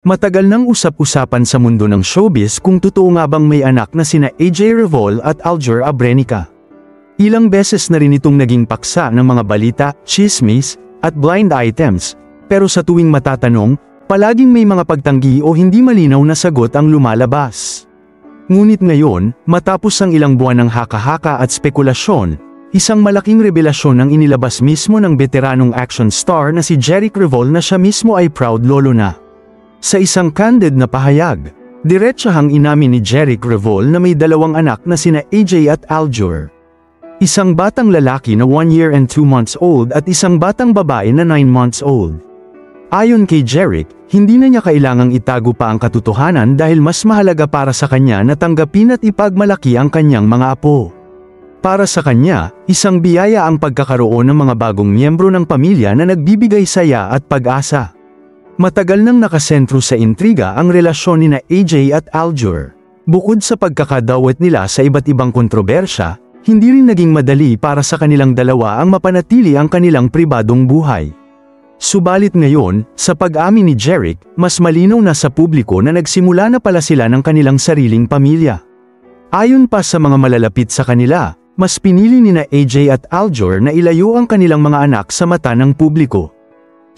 Matagal nang usap-usapan sa mundo ng showbiz kung totoo nga bang may anak na sina AJ Revol at Aljur Abrenica. Ilang beses na rin itong naging paksa ng mga balita, chismis, at blind items, pero sa tuwing matatanong, palaging may mga pagtanggi o hindi malinaw na sagot ang lumalabas. Ngunit ngayon, matapos ang ilang buwan ng haka-haka at spekulasyon, isang malaking revelasyon ang inilabas mismo ng veteranong action star na si Jeric Revol na siya mismo ay proud lolo na. Sa isang candid na pahayag, diretsahang inamin ni Jeric Revol na may dalawang anak na sina AJ at Aljur. Isang batang lalaki na 1 year and 2 months old at isang batang babae na 9 months old. Ayon kay Jeric, hindi na niya kailangang itago pa ang katotohanan dahil mas mahalaga para sa kanya na tanggapin at ipagmalaki ang kanyang mga apo. Para sa kanya, isang biyaya ang pagkakaroon ng mga bagong miyembro ng pamilya na nagbibigay saya at pag-asa. Matagal nang nakasentro sa intriga ang relasyon nina AJ at Aljur. Bukod sa pagkakadawat nila sa iba't ibang kontrobersya, hindi rin naging madali para sa kanilang dalawa ang mapanatili ang kanilang pribadong buhay. Subalit ngayon, sa pag-amin ni Jeric, mas malinaw na sa publiko na nagsimula na pala sila ng kanilang sariling pamilya. Ayon pa sa mga malalapit sa kanila, mas pinili nina AJ at Aljur na ilayo ang kanilang mga anak sa mata ng publiko.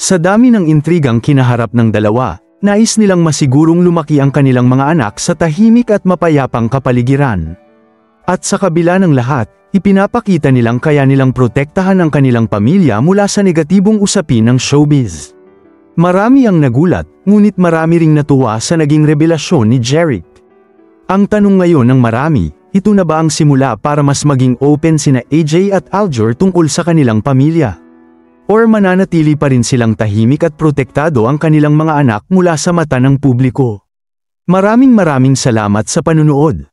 Sa dami ng intrigang kinaharap ng dalawa, nais nilang masigurong lumaki ang kanilang mga anak sa tahimik at mapayapang kapaligiran. At sa kabila ng lahat, ipinapakita nilang kaya nilang protektahan ang kanilang pamilya mula sa negatibong usapin ng showbiz. Marami ang nagulat, ngunit marami ring natuwa sa naging revelasyon ni Jeric. Ang tanong ngayon ng marami, ito na ba ang simula para mas maging open sina AJ at Aljur tungkol sa kanilang pamilya? Or mananatili pa rin silang tahimik at protektado ang kanilang mga anak mula sa mata ng publiko? Maraming salamat sa panunood.